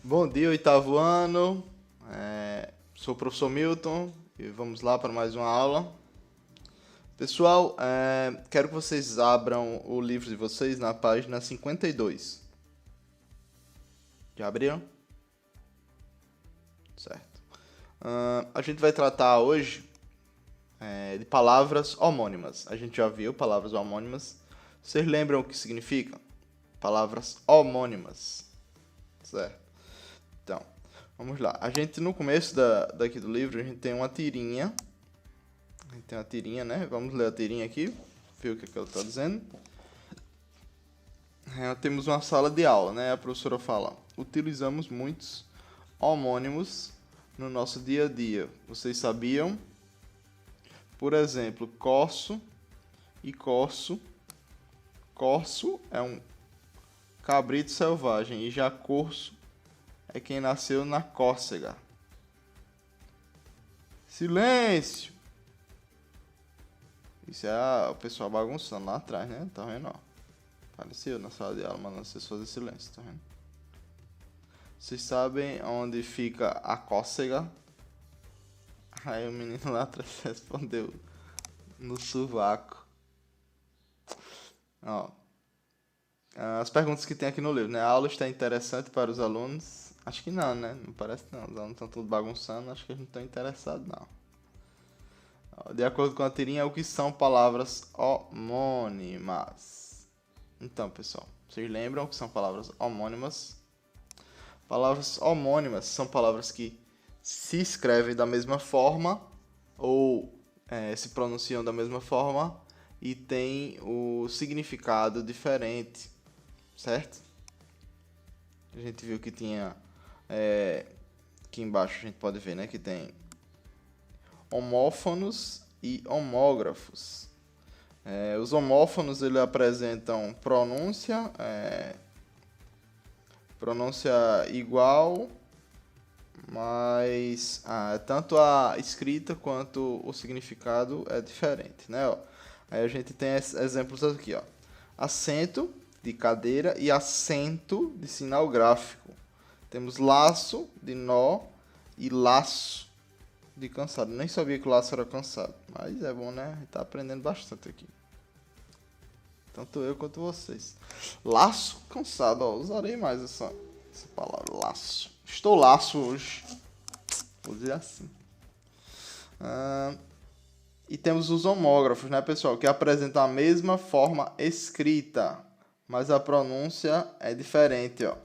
Bom dia, oitavo ano. Sou o professor Milton e vamos lá para mais uma aula. Pessoal, quero que vocês abram o livro de vocês na página 52. Já abriram? Certo. A gente vai tratar hoje de palavras homônimas. A gente já viu palavras homônimas. Vocês lembram o que significa? Palavras homônimas. Certo. Então, vamos lá. A gente, no começo daqui do livro, a gente tem uma tirinha. A gente tem uma tirinha, né? Vamos ler a tirinha aqui, ver o que ela está dizendo. Temos uma sala de aula, né? A professora fala: utilizamos muitos homônimos no nosso dia a dia. Vocês sabiam? Por exemplo, corso e corso. Corso é um cabrito selvagem e já corso é quem nasceu na Córcega. Silêncio! Isso é o pessoal bagunçando lá atrás, né? Tá vendo? Ó. Apareceu na sala de aula, mandando vocês fazerem silêncio, tá vendo? Vocês sabem onde fica a Córcega? Aí o menino lá atrás respondeu: no sovaco. Ó. As perguntas que tem aqui no livro, né? A aula está interessante para os alunos? Acho que não, né? Não parece não. Os alunos estão tudo bagunçando, acho que eles não estão interessados, não. De acordo com a tirinha, o que são palavras homônimas? Então, pessoal, vocês lembram o que são palavras homônimas? Palavras homônimas são palavras que se escrevem da mesma forma ou se pronunciam da mesma forma e têm o significado diferente, certo? A gente viu que tinha aqui embaixo a gente pode ver, né, que tem homófonos e homógrafos. Os homófonos eles apresentam pronúncia igual, mas tanto a escrita quanto o significado é diferente, né? Ó. Aí a gente tem exemplos aqui, ó. Acento de cadeira e acento de sinal gráfico. Temos laço de nó e laço de cansado. Nem sabia que o laço era cansado, mas é bom, né? A gente tá aprendendo bastante aqui. Tanto eu quanto vocês. Laço cansado, ó. Usarei mais essa palavra, laço. Estou laço hoje. Vou dizer assim. E temos os homógrafos, né, pessoal? Que apresentam a mesma forma escrita, mas a pronúncia é diferente, ó.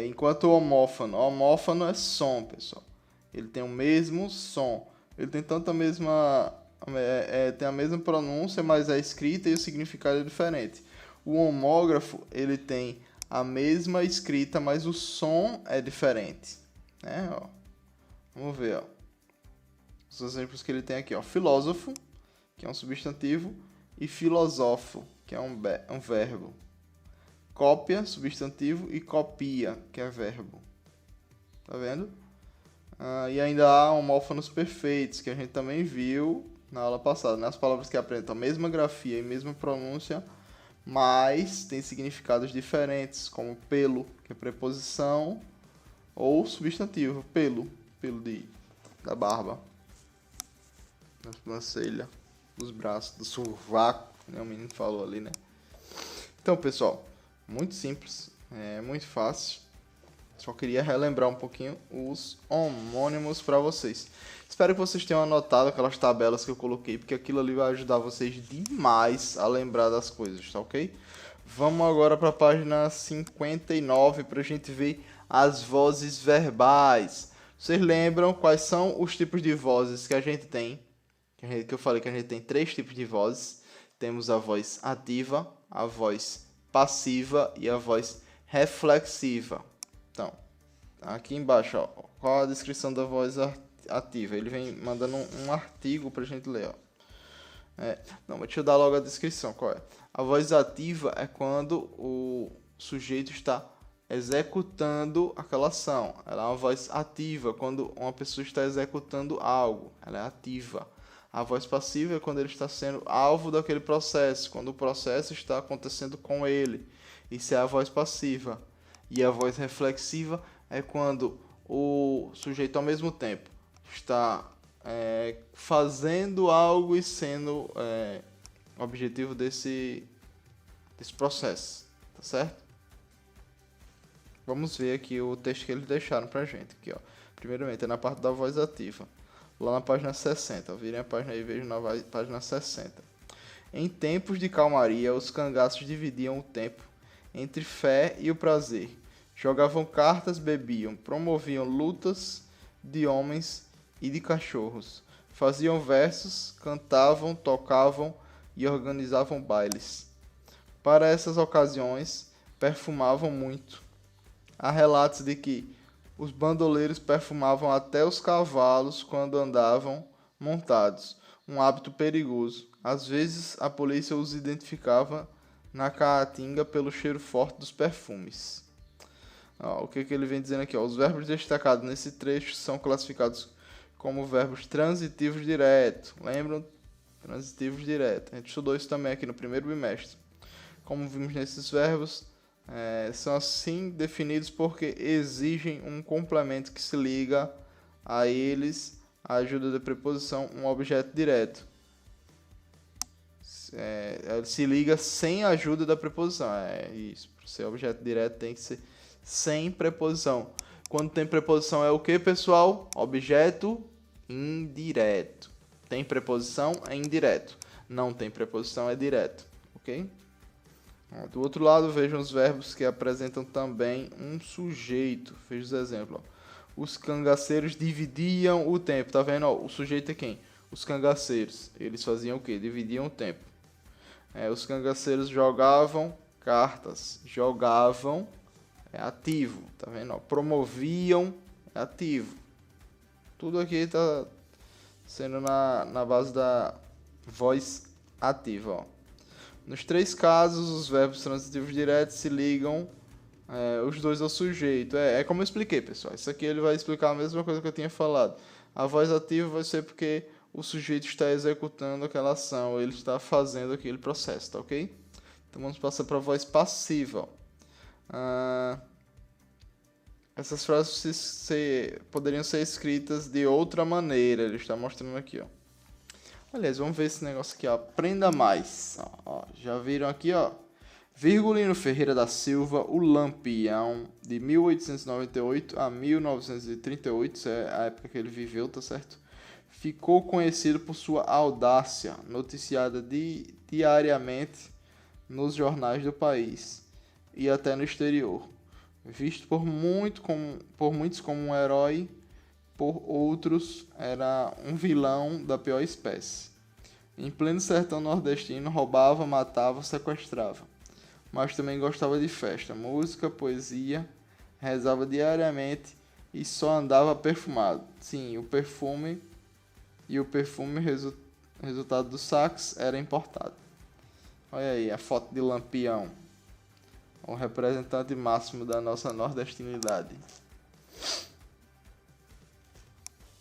Enquanto o homófono é som, pessoal. Ele tem o mesmo som. Ele tem tanto a mesma... tem a mesma pronúncia, mas a escrita e o significado é diferente. O homógrafo, ele tem a mesma escrita, mas o som é diferente. Né? Ó. Vamos ver, ó. Os exemplos que ele tem aqui, ó. Filósofo, que é um substantivo, e filosófo, que é um verbo. Cópia, substantivo, e copia, que é verbo. Tá vendo? E ainda há homófonos perfeitos, que a gente também viu na aula passada, né? As palavras que apresentam a mesma grafia e mesma pronúncia, mas têm significados diferentes, como pelo, que é preposição, ou substantivo, pelo da barba, da sobrancelha, dos braços, do sovaco, né? O menino falou ali, né? Então, pessoal, muito simples, muito fácil. Só queria relembrar um pouquinho os homônimos para vocês. Espero que vocês tenham anotado aquelas tabelas que eu coloquei, porque aquilo ali vai ajudar vocês demais a lembrar das coisas, tá ok? Vamos agora para a página 59 para a gente ver as vozes verbais. Vocês lembram quais são os tipos de vozes que a gente tem? Que eu falei que a gente tem 3 tipos de vozes. Temos a voz ativa, a voz passiva e a voz reflexiva. Então, aqui embaixo, ó, qual a descrição da voz ativa? Ele vem mandando um artigo pra gente ler, ó. Deixa eu dar logo a descrição, qual é? A voz ativa é quando o sujeito está executando aquela ação. Ela é uma voz ativa quando uma pessoa está executando algo. Ela é ativa. A voz passiva é quando ele está sendo alvo daquele processo, quando o processo está acontecendo com ele. Isso é a voz passiva. E a voz reflexiva é quando o sujeito ao mesmo tempo está fazendo algo e sendo objetivo desse processo, tá certo? Vamos ver aqui o texto que eles deixaram pra gente. Aqui, ó. Primeiramente, é na parte da voz ativa. Lá na página 60. Virem a página aí e vejam na página 60. Em tempos de calmaria, os cangaços dividiam o tempo entre fé e o prazer. Jogavam cartas, bebiam, promoviam lutas de homens e de cachorros. Faziam versos, cantavam, tocavam e organizavam bailes. Para essas ocasiões, perfumavam muito. Há relatos de que os bandoleiros perfumavam até os cavalos quando andavam montados, um hábito perigoso. Às vezes, a polícia os identificava na caatinga pelo cheiro forte dos perfumes. O que ele vem dizendo aqui? Os verbos destacados nesse trecho são classificados como verbos transitivos diretos. Lembram? Transitivos diretos. A gente estudou isso também aqui no primeiro bimestre. Como vimos nesses verbos, são assim definidos porque exigem um complemento que se liga a eles, a ajuda da preposição, um objeto direto. Se liga sem a ajuda da preposição. Isso. Para ser objeto direto tem que ser sem preposição. Quando tem preposição é o que, pessoal? Objeto indireto. Tem preposição é indireto. Não tem preposição é direto. Ok? Do outro lado, vejam os verbos que apresentam também um sujeito. Veja os exemplos. Os cangaceiros dividiam o tempo. Tá vendo? O sujeito é quem? Os cangaceiros. Eles faziam o quê? Dividiam o tempo. Os cangaceiros jogavam cartas. Jogavam é ativo. Tá vendo? Promoviam é ativo. Tudo aqui está sendo na base da voz ativa. Ó. Nos três casos, os verbos transitivos diretos se ligam os dois ao sujeito. É como eu expliquei, pessoal. Isso aqui ele vai explicar a mesma coisa que eu tinha falado. A voz ativa vai ser porque o sujeito está executando aquela ação, ele está fazendo aquele processo, tá ok? Então vamos passar para a voz passiva. Essas frases poderiam ser escritas de outra maneira. Ele está mostrando aqui, ó. Aliás, vamos ver esse negócio aqui, ó. Aprenda mais. Ó, já viram aqui, ó. Virgulino Ferreira da Silva, o Lampião, de 1898 a 1938, isso é a época que ele viveu, tá certo? Ficou conhecido por sua audácia, noticiada diariamente nos jornais do país e até no exterior. Visto por muitos como um herói, por outros era um vilão da pior espécie. Em pleno sertão nordestino, roubava, matava, sequestrava. Mas também gostava de festa, música, poesia, rezava diariamente e só andava perfumado. Sim, o perfume resultado do sax era importado. Olha aí a foto de Lampião, o representante máximo da nossa nordestinidade.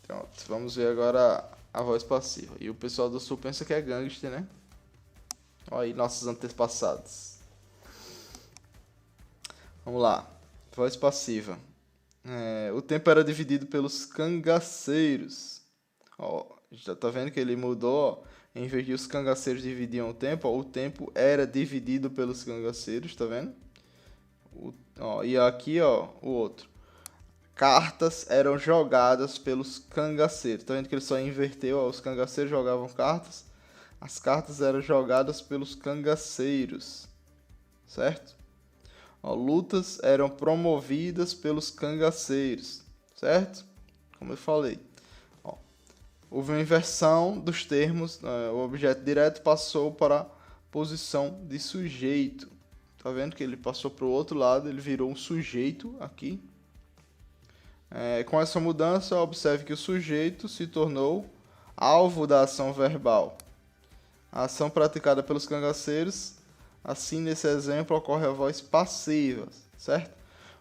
Pronto, vamos ver agora a voz passiva. E o pessoal do Sul pensa que é gangster, né? Olha aí nossos antepassados. Vamos lá. Voz passiva. O tempo era dividido pelos cangaceiros. Ó, já tá vendo que ele mudou? Ó. Em vez de os cangaceiros dividiam o tempo era dividido pelos cangaceiros, tá vendo? E aqui, ó, o outro. Cartas eram jogadas pelos cangaceiros. Tá vendo que ele só inverteu? Ó, os cangaceiros jogavam cartas. As cartas eram jogadas pelos cangaceiros. Certo? Ó, lutas eram promovidas pelos cangaceiros. Certo? Como eu falei. Ó, houve uma inversão dos termos. O objeto direto passou para a posição de sujeito. Tá vendo que ele passou para o outro lado. Ele virou um sujeito aqui. Com essa mudança, observe que o sujeito se tornou alvo da ação verbal. A ação praticada pelos cangaceiros, assim nesse exemplo ocorre a voz passiva, certo?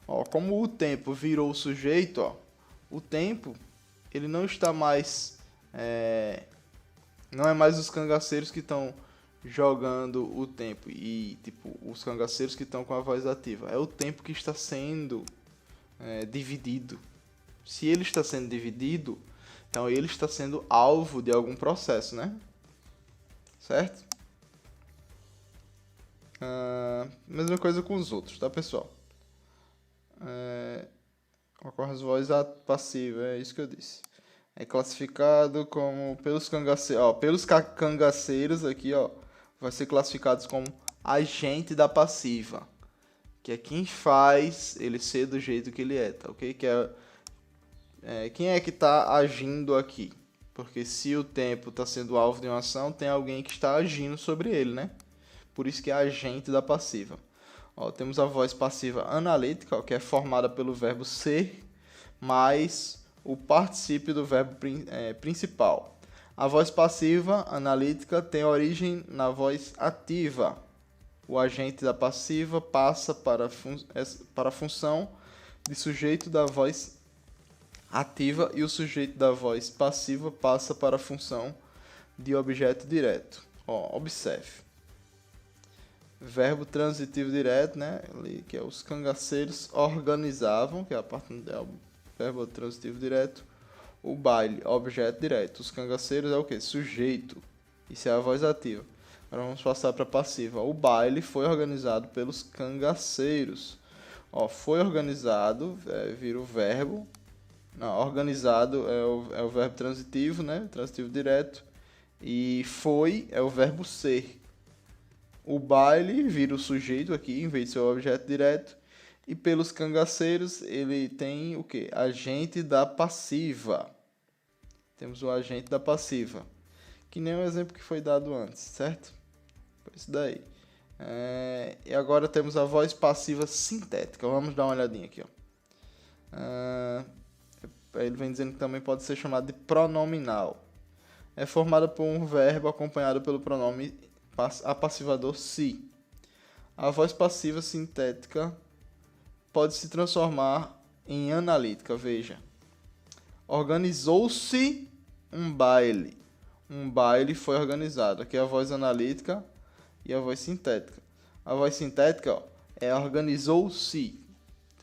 Ó, como o tempo virou o sujeito, ó, o tempo ele não está mais, não é mais os cangaceiros que estão jogando o tempo e tipo os cangaceiros que estão com a voz ativa. É o tempo que está sendo dividido. Se ele está sendo dividido, então ele está sendo alvo de algum processo, né? Certo? Mesma coisa com os outros, tá, pessoal? Ocorre as vozes passivas, é isso que eu disse. É classificado como pelos cangaceiros, ó, cangaceiros aqui, ó, vai ser classificados como agente da passiva, que é quem faz ele ser do jeito que ele é, tá, ok? Que quem é que está agindo aqui? Porque se o tempo está sendo alvo de uma ação, tem alguém que está agindo sobre ele, né? Por isso que é agente da passiva. Ó, temos a voz passiva analítica, ó, que é formada pelo verbo ser mais o particípio do verbo principal. A voz passiva analítica tem origem na voz ativa. O agente da passiva passa para a função de sujeito da voz ativa e o sujeito da voz passiva passa para a função de objeto direto. Ó, observe. Verbo transitivo direto, né? Ali, que é os cangaceiros organizavam, que é a parte do verbo transitivo direto. O baile, objeto direto. Os cangaceiros é o que? Sujeito. Isso é a voz ativa. Agora vamos passar para a passiva. O baile foi organizado pelos cangaceiros. Ó, foi organizado, vira o verbo. Não, organizado é o verbo transitivo, né? Transitivo direto. E foi é o verbo ser. O baile vira o sujeito aqui, em vez de ser o objeto direto. E pelos cangaceiros, ele tem o quê? Agente da passiva. Temos o agente da passiva. Que nem o exemplo que foi dado antes, certo? Foi isso daí. E agora temos a voz passiva sintética. Vamos dar uma olhadinha aqui, ó. Ele vem dizendo que também pode ser chamado de pronominal. É formada por um verbo acompanhado pelo pronome apassivador se. A voz passiva sintética pode se transformar em analítica. Veja. Organizou-se um baile. Um baile foi organizado. Aqui é a voz analítica e a voz sintética. A voz sintética, ó, organizou-se.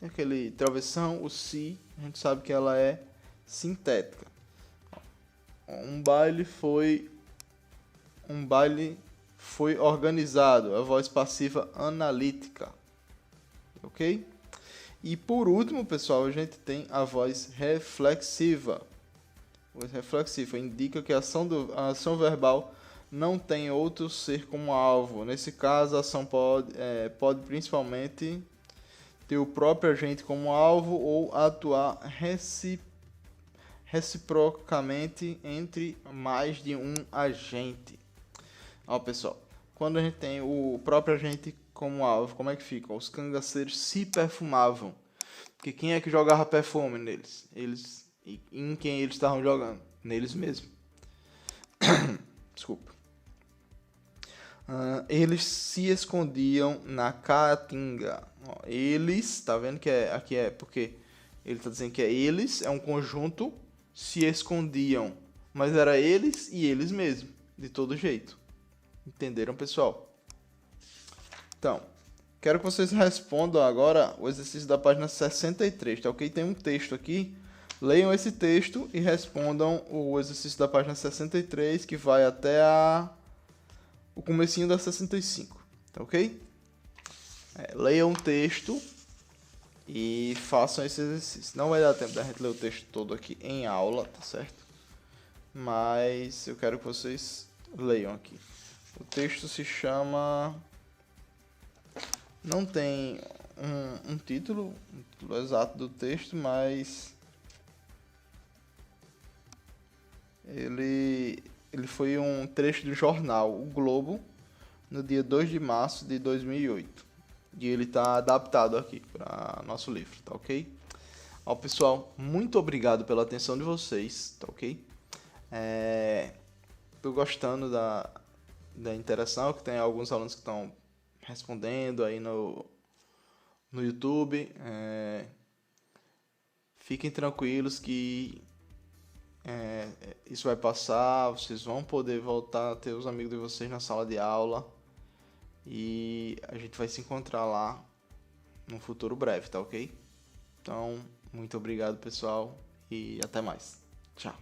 Tem aquele travessão, o si, a gente sabe que ela é sintética. Um baile foi organizado, a voz passiva analítica. Ok? E por último, pessoal, a gente tem a voz reflexiva. A voz reflexiva indica que a ação verbal não tem outro ser como alvo. Nesse caso, a ação pode principalmente ter o próprio agente como alvo ou atuar reciprocamente entre mais de um agente. Ó, pessoal, quando a gente tem o próprio agente como alvo, como é que fica? Os cangaceiros se perfumavam. Porque quem é que jogava perfume neles? Eles. E em quem eles estavam jogando? Neles mesmos. Desculpa. Eles se escondiam na caatinga. Ó, eles, tá vendo que aqui é porque ele tá dizendo que eles é um conjunto, se escondiam, mas era eles e eles mesmos, de todo jeito. Entenderam, pessoal? Então, quero que vocês respondam agora o exercício da página 63, tá ok? Tem um texto aqui. Leiam esse texto e respondam o exercício da página 63, que vai até o comecinho da 65, tá ok? Leiam o texto e façam esse exercício. Não vai dar tempo da gente ler o texto todo aqui em aula, tá certo? Mas eu quero que vocês leiam aqui. O texto se chama... Não tem um título exato do texto, mas ele foi um trecho do jornal O Globo, no dia 2 de março de 2008. E ele está adaptado aqui para nosso livro, tá ok? Ó, pessoal, muito obrigado pela atenção de vocês, tá ok? Tô gostando da interação, que tem alguns alunos que estão respondendo aí no YouTube. Fiquem tranquilos que Isso vai passar, vocês vão poder voltar a ter os amigos de vocês na sala de aula. E a gente vai se encontrar lá num futuro breve, tá ok? Então, muito obrigado, pessoal, e até mais. Tchau.